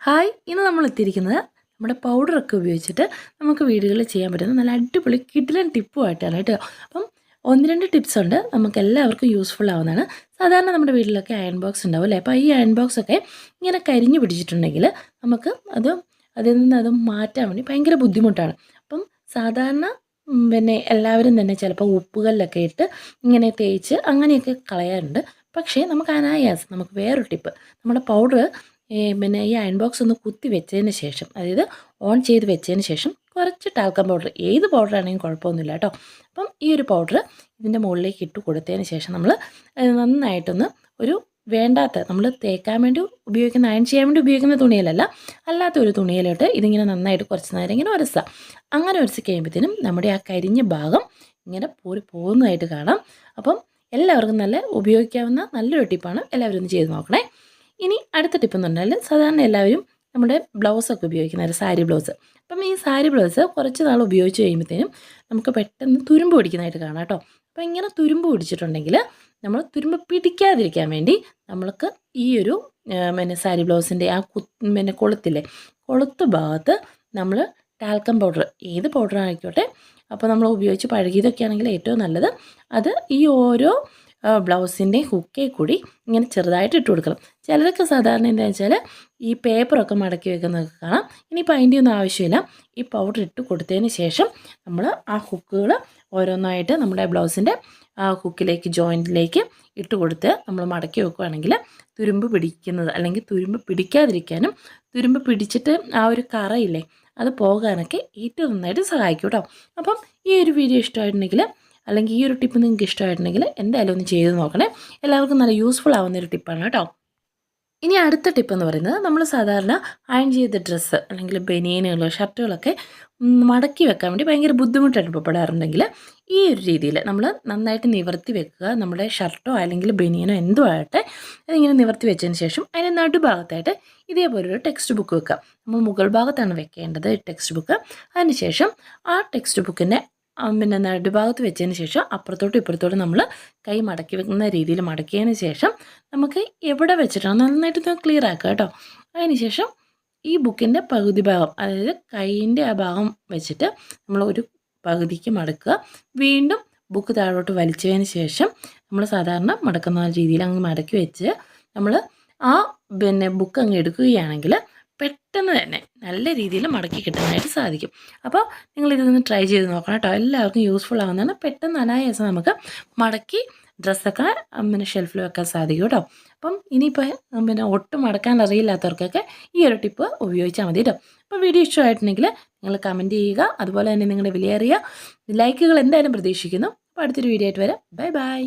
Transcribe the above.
Hi, ഇന്ന് നമ്മൾ എത്തിയിരിക്കുന്നത് നമ്മുടെ പൗഡറൊക്കെ ഉപയോഗിച്ചിട്ട് നമുക്ക് വീടുകളിൽ ചെയ്യാൻ പറ്റുന്ന നല്ല അടിപൊളി കിഡിലൻ ടിപ്പുമായിട്ടാണ് കേട്ടോ. അപ്പം 1-2 ടിപ്സ് ഉണ്ട്, നമുക്ക് എല്ലാവർക്കും യൂസ്ഫുൾ ആവുന്നതാണ്. സാധാരണ നമ്മുടെ വീട്ടിലൊക്കെ അയൺ ബോക്സ് ഉണ്ടാവും അല്ലേ? അപ്പോൾ ഈ അയൺ ബോക്സ് ഒക്കെ ഇങ്ങനെ കരിഞ്ഞു പിടിച്ചിട്ടുണ്ടെങ്കിൽ നമുക്ക് അതിൽ നിന്ന് അത് മാറ്റാൻ വേണ്ടി ഭയങ്കര ബുദ്ധിമുട്ടാണ്. അപ്പം സാധാരണ പിന്നെ എല്ലാവരും തന്നെ ചിലപ്പോൾ ഉപ്പുകല്ലൊക്കെ ഇട്ട് ഇങ്ങനെ തേച്ച് അങ്ങനെയൊക്കെ കളയാറുണ്ട്. പക്ഷേ നമുക്ക് അനായാസം നമുക്ക് വേറൊരു ടിപ്പ്, നമ്മുടെ പൗഡർ ഈ അയൺ ബോക്സ് ഒന്ന് കുത്തി വെച്ചതിന് ശേഷം, അതായത് ഓൺ ചെയ്ത് വെച്ചതിന് ശേഷം കുറച്ച് ടാൽക്കം പൗഡർ, ഏത് പൗഡർ ആണെങ്കിലും കുഴപ്പമൊന്നുമില്ല കേട്ടോ. അപ്പം ഈ ഒരു പൗഡർ ഇതിൻ്റെ മുകളിലേക്ക് ഇട്ട് കൊടുത്തതിന് ശേഷം നമ്മൾ നന്നായിട്ടൊന്ന് വേണ്ടാത്ത നമ്മൾ തേക്കാൻ വേണ്ടി ഉപയോഗിക്കുന്ന, അയൺ ചെയ്യാൻ വേണ്ടി ഉപയോഗിക്കുന്ന തുണിയിലല്ല, അല്ലാത്ത ഒരു തുണിയിലോട്ട് ഇതിങ്ങനെ നന്നായിട്ട് കുറച്ച് നേരം ഇങ്ങനെ ഉരക്കുക. അങ്ങനെ ഉരച്ച് കഴിയുമ്പോഴത്തേനും നമ്മുടെ ആ കരിഞ്ഞ ഭാഗം ഇങ്ങനെ പോകുന്നതായിട്ട് കാണാം. അപ്പം എല്ലാവർക്കും നല്ല ഉപയോഗിക്കാവുന്ന നല്ലൊരു ടിപ്പാണ്, എല്ലാവരും ഒന്ന് ചെയ്ത് നോക്കണേ. ഇനി അടുത്ത ടിപ്പ് എന്ന് പറഞ്ഞാൽ, സാധാരണ എല്ലാവരും നമ്മുടെ ബ്ലൗസൊക്കെ ഉപയോഗിക്കുന്ന ഒരു സാരി ബ്ലൗസ്. അപ്പം ഈ സാരി ബ്ലൗസ് കുറച്ച് നാൾ ഉപയോഗിച്ച് കഴിയുമ്പോഴത്തേനും നമുക്ക് പെട്ടെന്ന് തുരുമ്പ് പിടിക്കുന്നതായിട്ട് കാണാം കേട്ടോ. അപ്പോൾ ഇങ്ങനെ തുരുമ്പ് പിടിച്ചിട്ടുണ്ടെങ്കിൽ നമ്മൾ തുരുമ്പ് പിടിക്കാതിരിക്കാൻ വേണ്ടി നമ്മൾക്ക് ഈ ഒരു സാരി ബ്ലൗസിൻ്റെ ആ കൊളുത്തില്ലേ, കൊളുത്ത് ഭാഗത്ത് നമ്മൾ ടാൽക്കം പൗഡർ, ഏത് പൗഡർ ആയിക്കോട്ടെ, അപ്പോൾ നമ്മൾ ഉപയോഗിച്ച് പഴകിയതൊക്കെ ആണെങ്കിൽ ഏറ്റവും നല്ലത്, അത് ഈ ഓരോ ബ്ലൗസിൻ്റെ ഹുക്കേ കൂടി ഇങ്ങനെ ചെറുതായിട്ട് ഇട്ട് കൊടുക്കണം. ചിലരൊക്കെ സാധാരണ എന്താണെന്ന് വെച്ചാൽ ഈ പേപ്പറൊക്കെ മടക്കി വെക്കുന്നതൊക്കെ കാണാം. ഇനിയിപ്പോൾ അതിൻ്റെ ഒന്നും ആവശ്യമില്ല. ഈ പൗഡർ ഇട്ട് കൊടുത്തതിന് ശേഷം നമ്മൾ ആ ഹുക്കുകൾ ഓരോന്നായിട്ട് നമ്മുടെ ബ്ലൗസിൻ്റെ ആ ഹുക്കിലേക്ക്, ജോയിൻറ്റിലേക്ക് ഇട്ട് കൊടുത്ത് നമ്മൾ മടക്കി വെക്കുകയാണെങ്കിൽ തുരുമ്പ് പിടിക്കുന്നത്, അല്ലെങ്കിൽ തുരുമ്പ് പിടിക്കാതിരിക്കാനും തുരുമ്പ് പിടിച്ചിട്ട് ആ ഒരു കറയില്ലേ അത് പോകാനൊക്കെ ഏറ്റവും നന്നായിട്ട് സഹായിക്കും കേട്ടോ. അപ്പം ഈ ഒരു വീഡിയോ ഇഷ്ടമായിട്ടുണ്ടെങ്കിൽ, അല്ലെങ്കിൽ ഈ ഒരു ടിപ്പ് നിങ്ങൾക്ക് ഇഷ്ടമായിട്ടുണ്ടെങ്കിൽ എന്തായാലും ഒന്ന് ചെയ്ത് നോക്കണേ. എല്ലാവർക്കും നല്ല യൂസ്ഫുൾ ആവുന്നൊരു ടിപ്പാണ് കേട്ടോ. ഇനി അടുത്ത ടിപ്പ് എന്ന് പറയുന്നത്, നമ്മൾ സാധാരണ അയൺ ചെയ്ത ഡ്രസ്സ് അല്ലെങ്കിൽ ബനിയനുകൾ, ഷർട്ടുകളൊക്കെ മടക്കി വെക്കാൻ വേണ്ടി ഭയങ്കര ബുദ്ധിമുട്ട് അനുഭവപ്പെടാറുണ്ടെങ്കിൽ ഈ ഒരു രീതിയിൽ നമ്മൾ നന്നായിട്ട് നിവർത്തി വെക്കുക. നമ്മുടെ ഷർട്ടോ അല്ലെങ്കിൽ ബനിയനോ എന്തോ ആകട്ടെ, അതിങ്ങനെ നിവർത്തി വെച്ചതിന് ശേഷം അതിൻ്റെ നടുഭാഗത്തായിട്ട് ഇതേപോലൊരു ടെക്സ്റ്റ് ബുക്ക് വെക്കുക. നമ്മൾ മുകൾ ഭാഗത്താണ് വെക്കേണ്ടത് ടെക്സ്റ്റ് ബുക്ക്. അതിന് ശേഷം ആ ടെക്സ്റ്റ് ബുക്കിൻ്റെ നടുഭാഗത്ത് വെച്ചതിന് ശേഷം അപ്പുറത്തോട്ടും ഇപ്പുറത്തോട്ടും നമ്മൾ കൈ മടക്കി വെക്കുന്ന രീതിയിൽ മടക്കിയതിന് ശേഷം നമുക്ക് എവിടെ വെച്ചിട്ടാണ് നന്നായിട്ട് ക്ലിയർ ആക്കുക കേട്ടോ. അതിന് ശേഷം ഈ ബുക്കിൻ്റെ പകുതി ഭാഗം, അതായത് കൈയിൻ്റെ ആ ഭാഗം വെച്ചിട്ട് നമ്മൾ ഒരു പകുതിക്ക് മടക്കുക. വീണ്ടും ബുക്ക് താഴോട്ട് വലിച്ചതിന് ശേഷം നമ്മൾ സാധാരണ മടക്കുന്ന രീതിയിൽ അങ്ങ് മടക്കി വെച്ച് നമ്മൾ ആ ബുക്ക് അങ്ങ് എടുക്കുകയാണെങ്കിൽ പെട്ടെന്ന് തന്നെ നല്ല രീതിയിൽ മടക്കി കിട്ടാനായിട്ട് സാധിക്കും. അപ്പോൾ നിങ്ങളിതൊന്ന് ട്രൈ ചെയ്ത് നോക്കണം കേട്ടോ. എല്ലാവർക്കും യൂസ്ഫുൾ ആവുന്നതാണ്. പെട്ടെന്ന് അനായാസം നമുക്ക് മടക്കി ഡ്രസ്സൊക്കെ ഷെൽഫിൽ വെക്കാൻ സാധിക്കും കേട്ടോ. അപ്പം ഇനിയിപ്പോൾ ഒട്ടും മടക്കാൻ അറിയില്ലാത്തവർക്കൊക്കെ ഈ ഒരു ടിപ്പ് ഉപയോഗിച്ചാൽ മതി കേട്ടോ. അപ്പോൾ വീഡിയോ ഇഷ്ടമായിട്ടുണ്ടെങ്കിൽ നിങ്ങൾ കമൻറ്റ് ചെയ്യുക. അതുപോലെ തന്നെ നിങ്ങളുടെ വിലയേറിയ ലൈക്കുകൾ എന്തായാലും പ്രതീക്ഷിക്കുന്നു. അപ്പോൾ അടുത്തൊരു വീഡിയോ ആയിട്ട് വരാം. Bye bye.